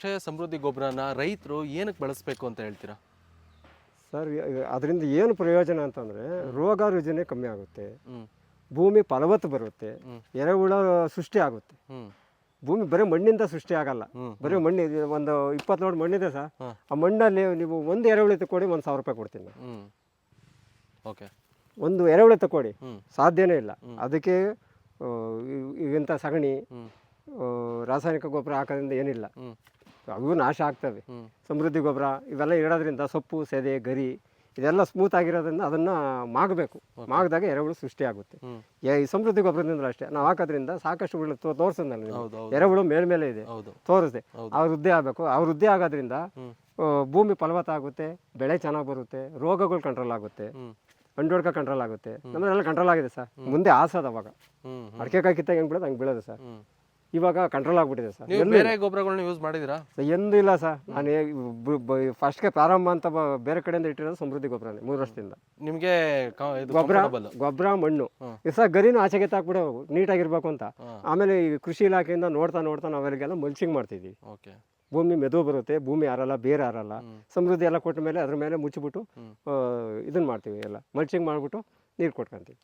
ಅಕ್ಷಯ ಸಮೃದ್ಧಿ ಗೊಬ್ಬರನ ರೈತರು ಏನಕ್ಕೆ ಬಳಸಬೇಕು ಅಂತ ಹೇಳ್ತೀರಾ? ಸರ್ ಅದರಿಂದ ಏನು ಪ್ರಯೋಜನ ಅಂತಂದರೆ ರೋಗ ರುಜಿನ ಕಮ್ಮಿ ಆಗುತ್ತೆ, ಹ್ಮ್ ಭೂಮಿ ಫಲವತ್ತು ಬರುತ್ತೆ, ಎರೆಹುಳ ಸೃಷ್ಟಿ ಆಗುತ್ತೆ. ಹ್ಮ್ ಭೂಮಿ ಬರೀ ಮಣ್ಣಿಂದ ಸೃಷ್ಟಿ ಆಗಲ್ಲ. ಹ್ಮ್ ಬರೀ ಮಣ್ಣು ಒಂದು 20 ಲೋಡ್ ಮಣ್ಣಿದೆ ಸರ್, ಹಾಂ. ಆ ಮಣ್ಣಲ್ಲಿ ನೀವು ಒಂದು ಎರೆಹುಳ ತಗೊಳ್ಳಿ 1,000 ರೂಪಾಯಿ ಕೊಡ್ತೀನಿ ನಾನು. ಹ್ಮ್ ಓಕೆ. ಒಂದು ಎರೆಹುಳ ತಗೊಳ್ಳಿ ಹ್ಮ್ ಸಾಧ್ಯನೇ ಇಲ್ಲ. ಅದಕ್ಕೆ ಇಂಥ ಸಗಣಿ ಹ್ಮ್ ರಾಸಾಯನಿಕ ಗೊಬ್ಬರ ಹಾಕೋದ್ರಿಂದ ಏನಿಲ್ಲ, ಹ್ಮ್ ಅವು ನಾಶ ಆಗ್ತವೆ. ಹ್ಮ್ ಸಮೃದ್ಧಿ ಗೊಬ್ಬರ ಇವೆಲ್ಲ ಇಡೋದ್ರಿಂದ ಸೊಪ್ಪು ಸೆದೆ ಗರಿ ಇದೆಲ್ಲ ಸ್ಮೂತ್ ಆಗಿರೋದ್ರಿಂದ ಅದನ್ನು ಮಾಗಬೇಕು. ಮಾಗಿದಾಗ ಎರೆಹುಳು ಸೃಷ್ಟಿ ಆಗುತ್ತೆ. ಹ್ಮ್ ಈ ಸಮೃದ್ಧಿ ಗೊಬ್ಬರದಿಂದ ಅಷ್ಟೇ ನಾವು ಹಾಕೋದ್ರಿಂದ ಸಾಕಷ್ಟು ತೋರಿಸಿದ್ನಲ್ಲ ನೀವು, ಹೌದು ಹೌದು ಎರೆಹುಳು ಮೇಲ್ಮೇಲೆ ಇದೆ ಹೌದು ತೋರಿಸ್ದೆ. ಹೌದು. ಅವ್ರ ವೃದ್ಧಿ ಆಗಬೇಕು. ಅವ್ರ ವೃದ್ಧಿ ಆಗೋದ್ರಿಂದ ಹ್ಮ್ ಭೂಮಿ ಫಲವತ್ತಾಗುತ್ತೆ, ಬೆಳೆ ಚೆನ್ನಾಗಿ ಬರುತ್ತೆ, ರೋಗಗಳು ಕಂಟ್ರೋಲ್ ಆಗುತ್ತೆ, ಹ್ಮ್ ಅಂಡೋಡ್ಕ ಕಂಟ್ರೋಲ್ ಆಗುತ್ತೆ. ನಮ್ಮದೆಲ್ಲ ಕಂಟ್ರೋಲ್ ಆಗಿದೆ ಸರ್. ಮುಂದೆ ಆಸದ ಅವಾಗ ಹ್ಮ್ ಅಡಿಕೆ ಕಿತ್ತಾಗ ಹೆಂಗೆ ಬೀಳೋದು ಹಂಗೆ ಬೀಳೋದು ಸರ್. ಹ್ಮ್ ಇವಾಗ ಕಂಟ್ರೋಲ್ ಆಗಿಬಿಟ್ಟಿದೆ ಸರ್. ನೀವು ಬೇರೆ ಗೊಬ್ಬರಗಳನ್ನ ಯೂಸ್ ಮಾಡಿದಿರಾ? ಎಂದೂ ಇಲ್ಲ ಸರ್. ನಾನು ಫಸ್ಟ್ಗೆ ಪ್ರಾರಂಭ ಅಂತ ಬೇರೆ ಕಡೆಯಿಂದ ಇಟ್ಟಿರೋದು ಸಮೃದ್ಧಿ ಗೊಬ್ಬರನೇ 3 ವರ್ಷದಿಂದ. ನಿಮಗೆ ಗೊಬ್ಬರ ಮಣ್ಣು ಹ್ಮ್. ಸರ್ ಗರಿನೂ ಆಚೆಗೆ ತಾಕ್ಬಿಡೋ ನೀಟಾಗಿರ್ಬೇಕು ಅಂತ. ಹಾಂ. ಆಮೇಲೆ ಈ ಕೃಷಿ ಇಲಾಖೆಯಿಂದ ನೋಡ್ತಾ ನಾವೆಲ್ಲ ಮಲ್ಚಿಂಗ್ ಮಾಡ್ತಿದ್ವಿ. ಓಕೆ. ಭೂಮಿ ಮೆದು ಬರುತ್ತೆ, ಭೂಮಿ ಆರಲ್ಲ, ಬೇರೆ ಆರಲ್ಲ. ಸಮೃದ್ಧಿ ಎಲ್ಲ ಕೊಟ್ಟ ಮೇಲೆ ಅದ್ರ ಮೇಲೆ ಮುಚ್ಚಿಬಿಟ್ಟು ಇದನ್ನು ಮಾಡ್ತೀವಿ, ಎಲ್ಲ ಮಲ್ಚಿಂಗ್ ಮಾಡಿಬಿಟ್ಟು ನೀರು ಕೊಟ್ಕೊಂತೀವಿ.